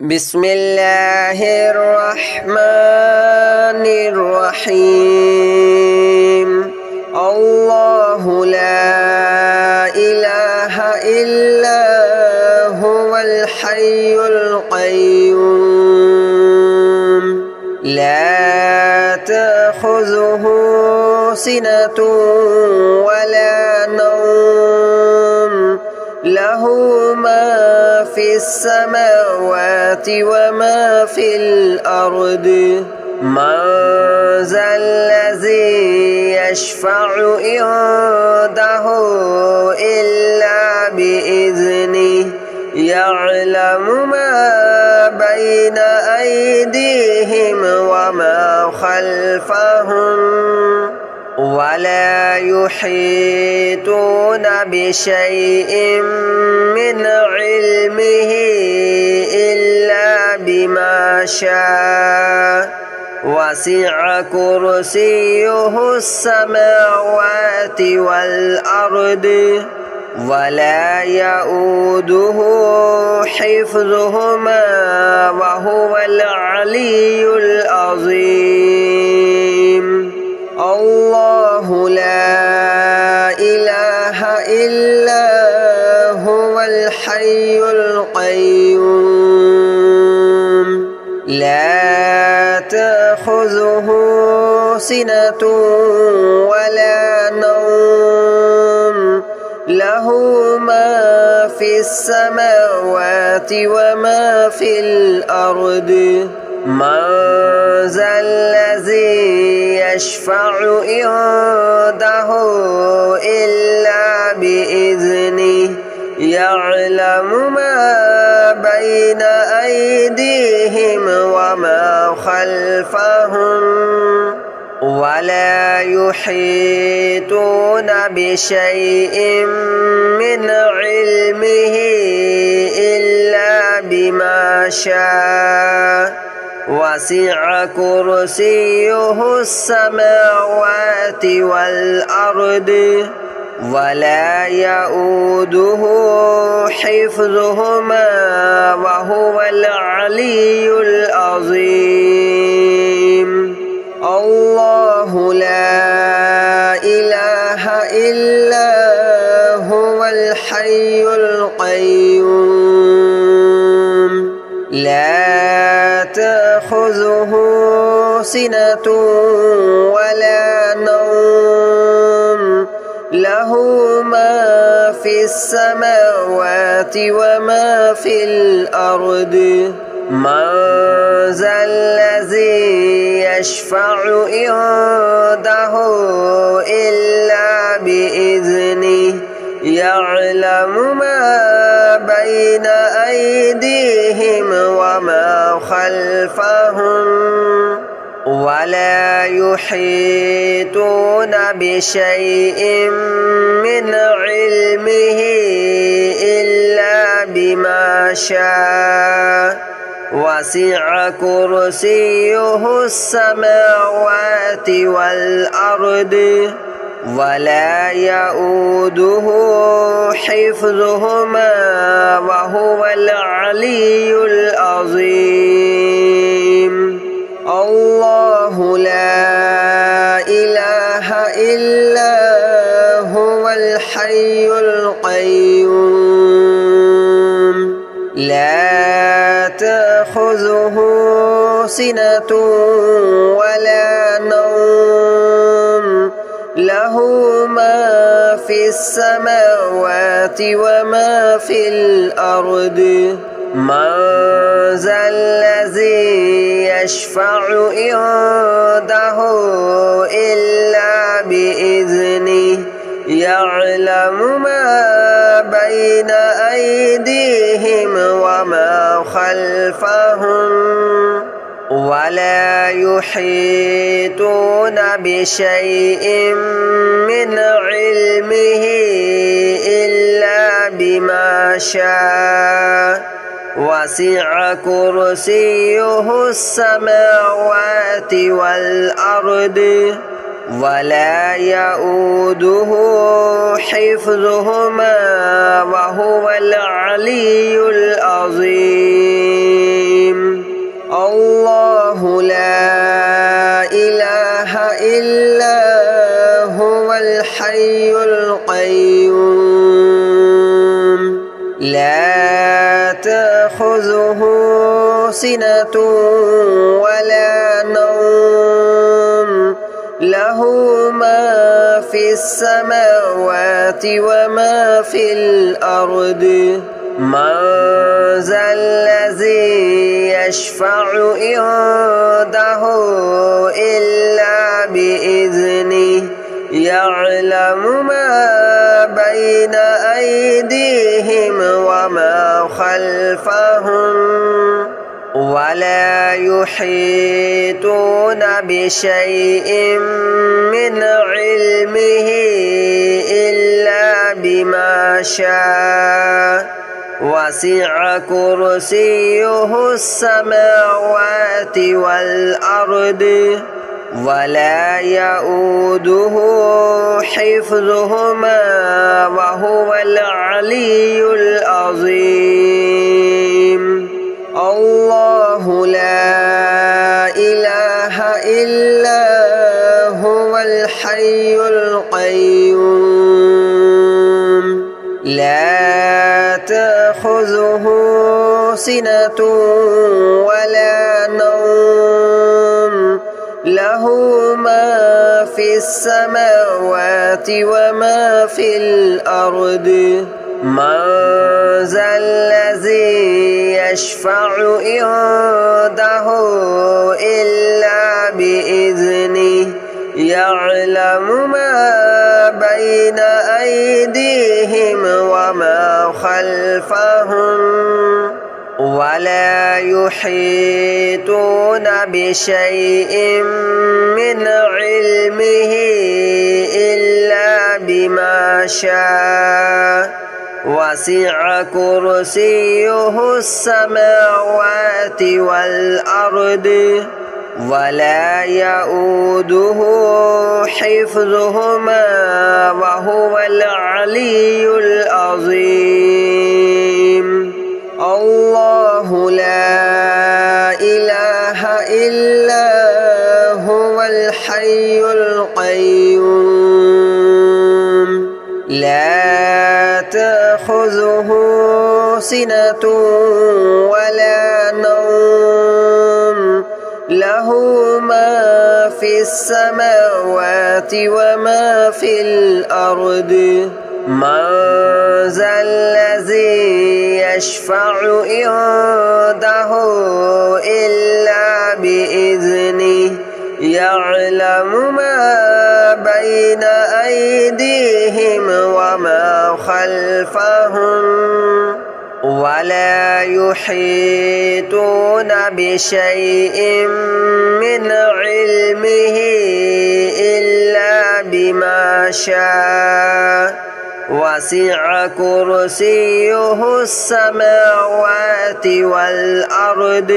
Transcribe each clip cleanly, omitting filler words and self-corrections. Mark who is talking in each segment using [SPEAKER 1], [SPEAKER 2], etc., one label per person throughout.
[SPEAKER 1] بسم الله الرحمن الرحيم الله لا إله إلا هو الحي القيوم لا تأخذه سنة ولا نوم له ما في السماوات وما في الأرض من ذا الذي يشفع عنده إلا بإذنه يعلم ما بين أيديهم وما خلفهم ولا يحيطون بشيء من علمه إلا بما شاء وسع كرسيه السماوات والأرض ولا يؤوده حفظهما وهو العلي العظيم الله لا إله إلا هو الحي القيوم لا تأخذه سنة ولا نوم له ما في السماوات وما في الأرض من ذا الذي يشفع عنده إلا بإذنه يعلم ما بين أيديهم وما خلفهم ولا يحيطون بشيء من علمه إلا بما شاء وسع كرسيه السماوات والأرض ولا يؤوده حفظهما وهو العلي العظيم الله لا إله إلا هو الحي القيوم لا تأخذه سنة ولا نوم له ما في السماوات وما في الأرض من ذا الذي يشفع عنده إلا بإذنه يعلم ما بين أيديهم وما خلفهم ولا يحيطون بشيء من علمه إلا بما شاء وسع كرسيه السماوات والأرض ولا يؤوده حفظهما وهو العلي العظيم الله لا إله إلا هو الحي القيوم لا تأخذه سنة ولا نوم له ما في السماوات وما في الأرض من ذا الذي يشفع عنده إلا بإذنه يعلم ما بين أيديهم وما خلفهم ولا يحيطون بشيء من علمه إلا بما شاء وسع كرسيه السماوات والأرض ولا يؤوده حفظهما وهو العلي العظيم. تأخذه سنة ولا نوم له ما في السماوات وما في الأرض من ذا الذي يشفع عنده إلا بإذنه يعلم ما بين أيديهم وما خلفهم ولا يحيطون بشيء من علمه إلا بما شاء وسع كرسيه السماوات والأرض ولا يؤوده حفظهما وهو العلي العظيم الله لا إله إلا هو الحي القيوم لا تأخذه سنة ولا نوم له ما في السماوات وما في الأرض من ذا الذي يشفع عنده إلا بإذنه يعلم ما بين أيديهم وما خلفهم ولا يحيطون بشيء من علمه إلا بما شاء وسع كرسيه السماوات والأرض ولا يؤوده حفظهما وهو العلي العظيم الله لا إله إلا هو الحي القيوم لا تأخذه سنة ولا نوم له ما في السماوات وما في الأرض من ذا الذي يشفع عنده إلا بإذنه يعلم ما بين أيديهم وما خلفهم ولا يحيطون بشيء من علمه إلا بما شاء وسع كرسيه السماوات والأرض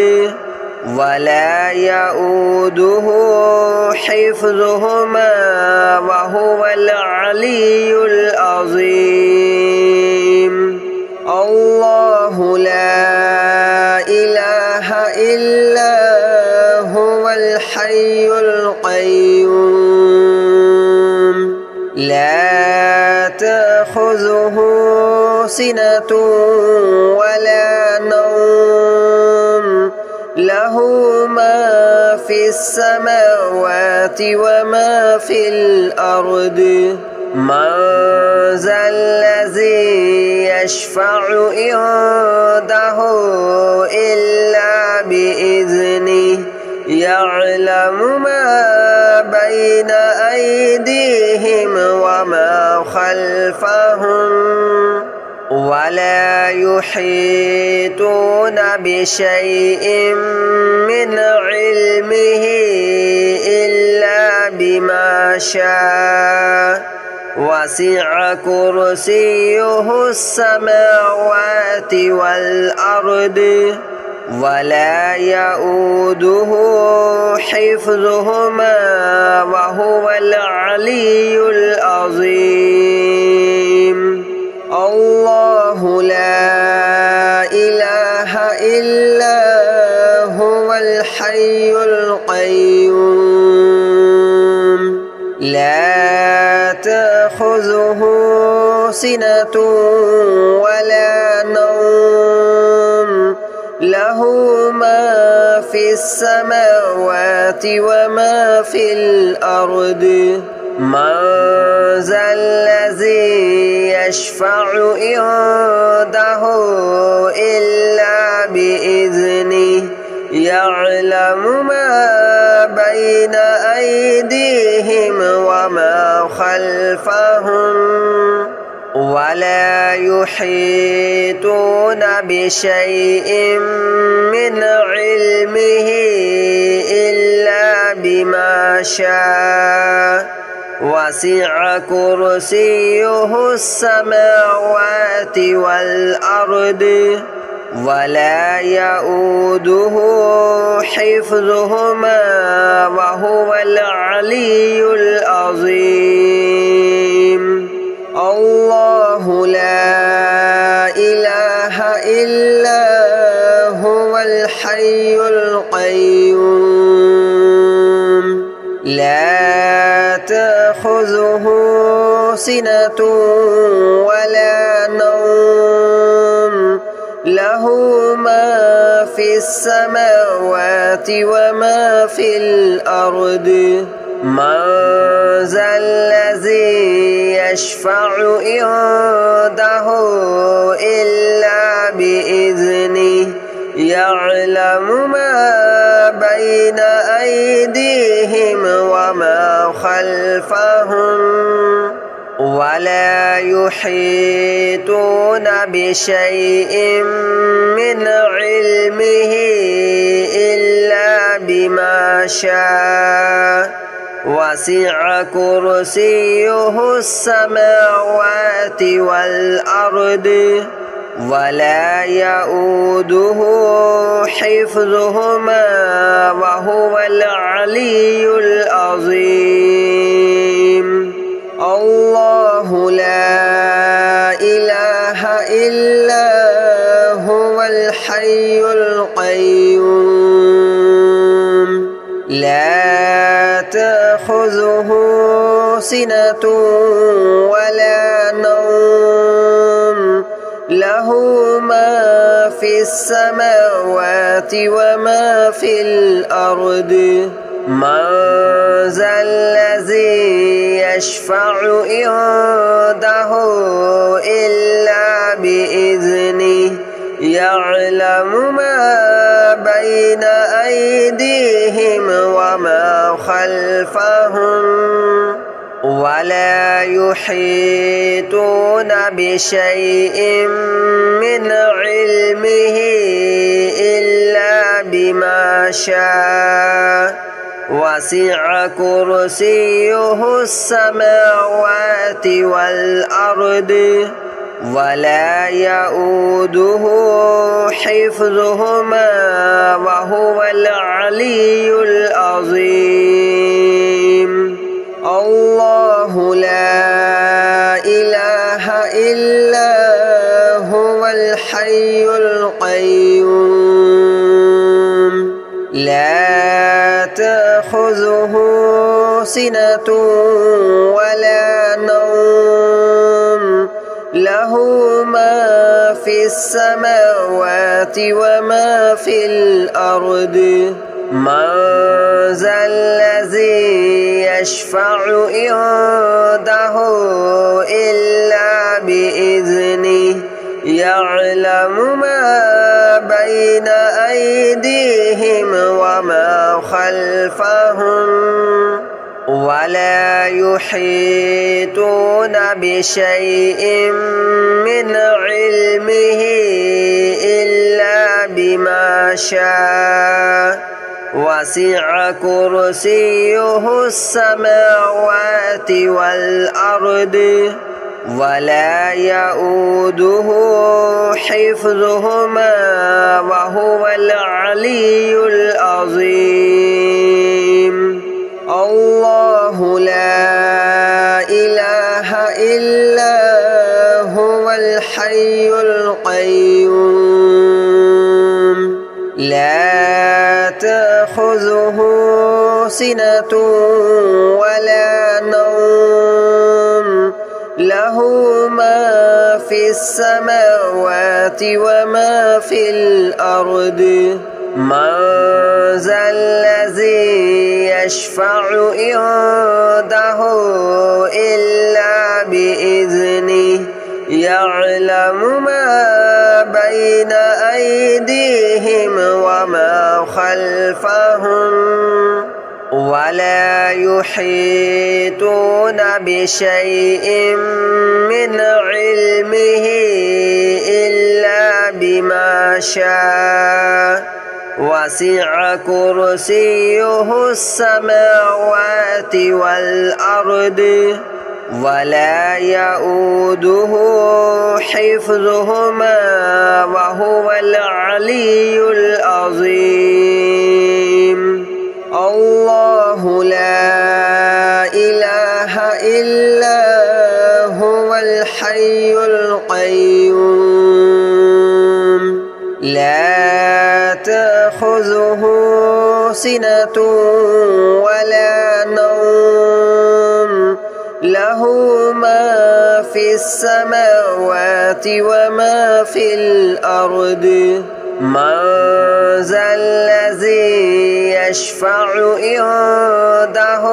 [SPEAKER 1] ولا يؤوده حفظهما وهو العلي العظيم الله لا إله إلا هو الحي القيوم لا تأخذه سنة ولا نوم له ما في السماوات وما في الأرض من ذا الذي يشفع عنده إلا بإذنه يعلم ما بين أيديهم وما خلفهم ولا يحيطون بشيء من علمه إلا بما شاء وسع كرسيه السماوات والأرض ولا يؤوده حفظهما وهو العلي العظيم الله لا إله إلا هو الحي القيوم لا تأخذه سنة ولا نوم له له ما في السماوات وما في الأرض من ذا الذي يشفع عنده إلا بإذنه يعلم ما بين أيديهم وما خلفهم ولا يحيطون بشيء من علمه إلا بما شاء وسع كرسيه السماوات والأرض ولا يؤوده حفظهما وهو العلي العظيم الله لا إله إلا هو الحي القيوم لا تأخذه سنة ولا نوم له ما في السماوات وما في الأرض من ذا الذي يشفع عنده إلا بإذنه يعلم ما بين أيديهم وما خلفهم ولا يحيطون بشيء من علمه إلا بما شاء وسع كرسيه السماوات والأرض ولا يؤوده حفظهما وهو العلي العظيم الله لا إله إلا هو الحي القيوم لا تأخذه سنة ولا نوم له ما في السماوات وما في الأرض من ذا الذي يشفع عنده إلا بإذنه يعلم ما بين أيديهم وما خلفهم ولا يحيطون بشيء من علمه إلا بما شاء وسع كرسيه السماوات والأرض ولا يؤوده حفظهما وهو العلي العظيم الله لا إله إلا هو الحي القيوم لا تأخذه سنة ولا نوم له ما في السماوات وما في الأرض من ذا الذي يشفع عنده إلا بإذنه يعلم ما بين أيديهم وما خلفهم ولا يحيطون بشيء من علمه إلا بما شاء وسع كرسيه السماوات والأرض ولا يؤوده حفظهما وهو العلي العظيم الله لا إله إلا هو الحي القيوم لا تأخذه سنة ولا نوم له له ما في السماوات وما في الأرض من ذا الذي يشفع عنده إلا بإذنه يعلم ما بين أيديهم وما خلفهم ولا يحيطون بشيء من علمه إلا بما شاء وسع كرسيه السماوات والأرض ولا يؤوده حفظهما وهو العلي العظيم الله لا إله إلا هو الحي القيوم لا تأخذه سنة ولا نوم له ما في السماوات وما في الأرض من ذا الذي يشفع عنده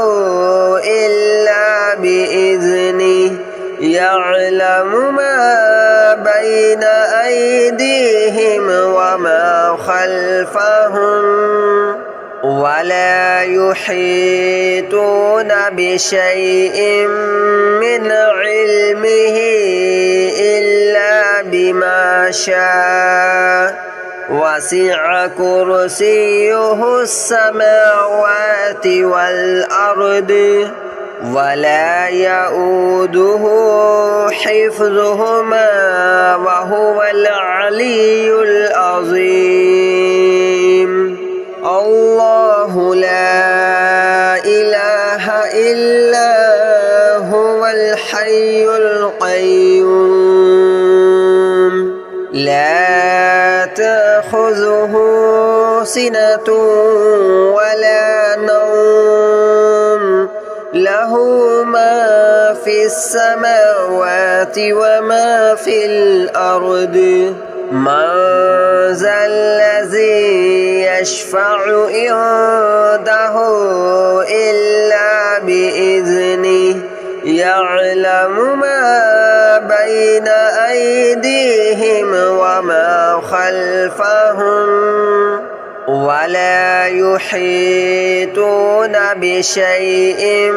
[SPEAKER 1] إلا بإذنه يعلم ما بين أيديهم وما خلفهم ولا يحيطون بشيء من علمه إلا بما شاء وسع كرسيه السماوات والأرض ولا يؤوده حفظهما وهو العلي العظيم الله لا إله إلا هو الحي القيوم لا تأخذه سنة ولا نوم له ما في السماوات وما في الأرض من ذا الذي يشفع عنده إلا بإذنه يعلم ما بين أيديهم وما خلفهم ولا يحيطون بشيء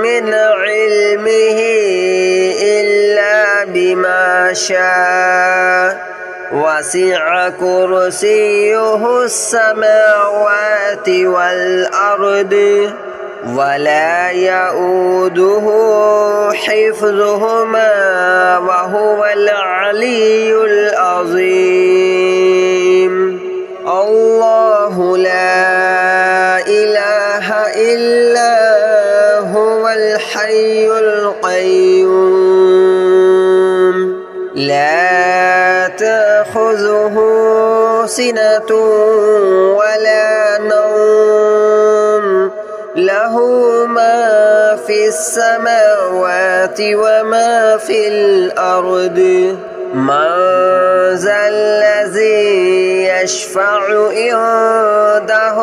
[SPEAKER 1] من علمه إلا بما شاء وسع كرسيه السماوات والأرض ولا يؤوده حفظهما وهو العلي العظيم الله لا إله إلا هو الحي القيوم لا تأخذه سنة ولا نوم له ما في السماوات وما في الأرض من ذا الذي يشفع عنده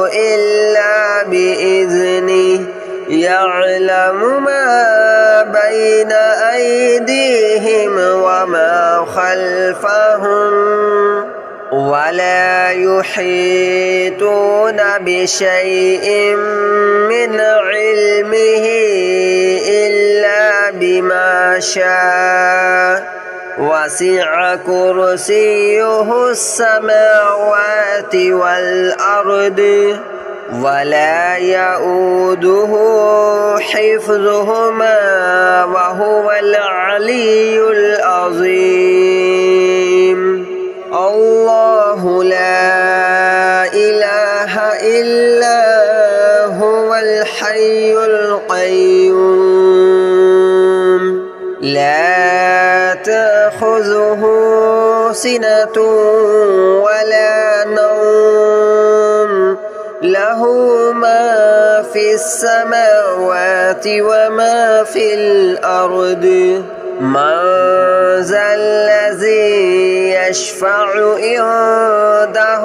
[SPEAKER 1] إلا بإذنه يعلم ما بين أيديهم وما خلفهم ولا يحيطون بشيء من علمه إلا بما شاء وسع كرسيه السماوات والأرض ولا يؤوده حفظهما وهو العلي العظيم الله لا إله إلا هو الحي القيوم لا تأخذه سنة ولا نوم له ما في السماوات وما في الأرض من ذا الذي يشفع عنده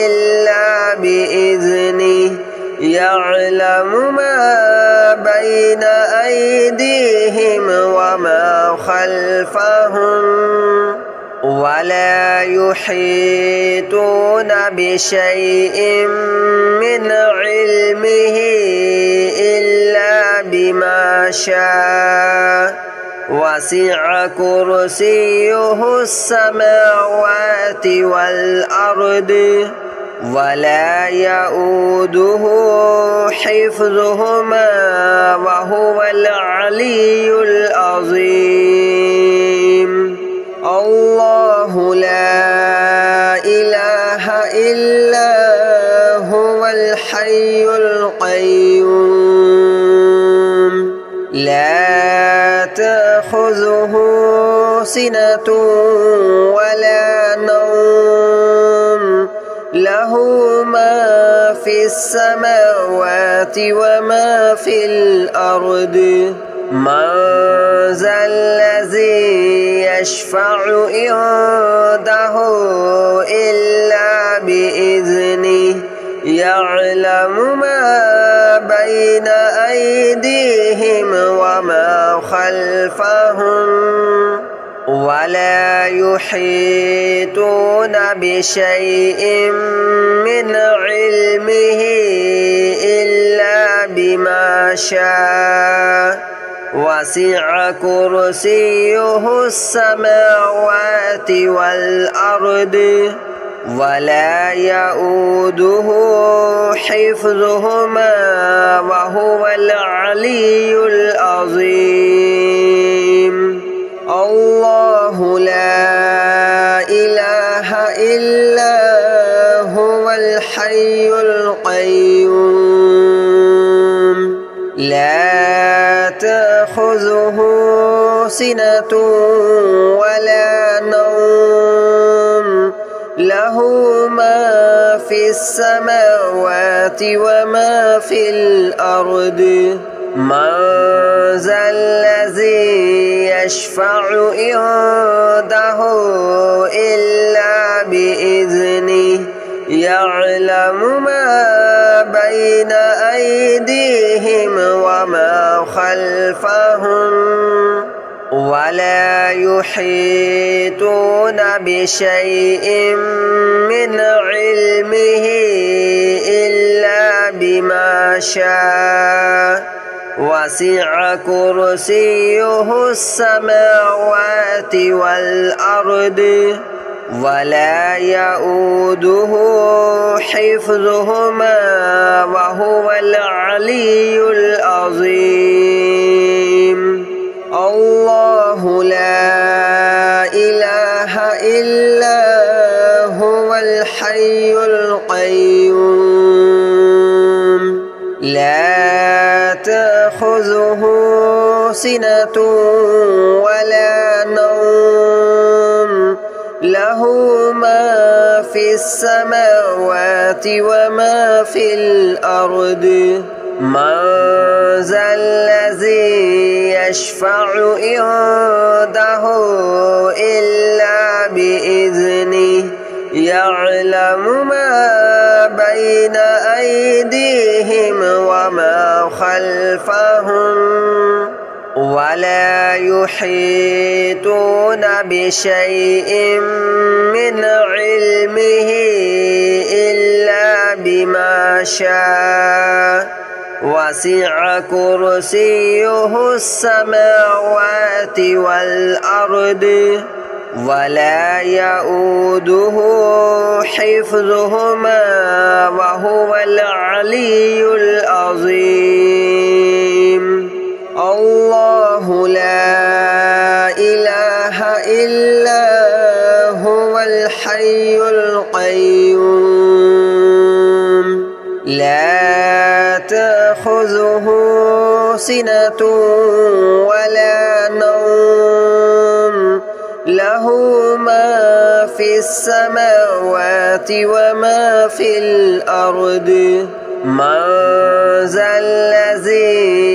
[SPEAKER 1] إلا بإذنه يعلم ما بين أيديهم وما خلفهم ولا يحيطون بشيء من علمه إلا بما شاء وسع كرسيه السماوات والأرض ولا يؤوده حفظهما وهو العلي العظيم الله لا إله إلا هو الحي القيوم لا تأخذه سنة ولا نوم له ما في السماوات وما في الأرض من ذا الذي يشفع عنده إلا بإذنه يعلم ما بين أيديهم وما خلفهم ولا يحيطون بشيء من علمه إلا بما شاء وسع كرسيه السماوات والأرض ولا يؤوده حفظهما وهو العلي العظيم الله لا إله إلا هو الحي القيوم لا تأخذه سنة ولا نوم له ما في السماوات وما في الأرض من ذا الذي يشفع عنده إلا بإذنه يعلم ما بين أيديهم وما خلفهم ولا يحيطون بشيء من علمه إلا بما شاء وسع كرسيه السماوات والأرض ولا يؤوده حفظهما وهو العلي العظيم الله لا إله إلا هو الحي القيوم لا تأخذه سنة ولا نوم له ما في السماوات وما في الأرض من ذا الذي يشفع عنده إلا بإذنه يعلم ما بين أيديهم وما خلفهم ولا يحيطون بشيء من علمه إلا بما شاء وسع كرسيه السماوات والأرض ولا يؤوده حفظهما وهو العلي العظيم الله لا إله إلا هو الحي القيوم لا تأخذه سنة ولا نوم له ما في السماوات وما في الأرض من ذا الذي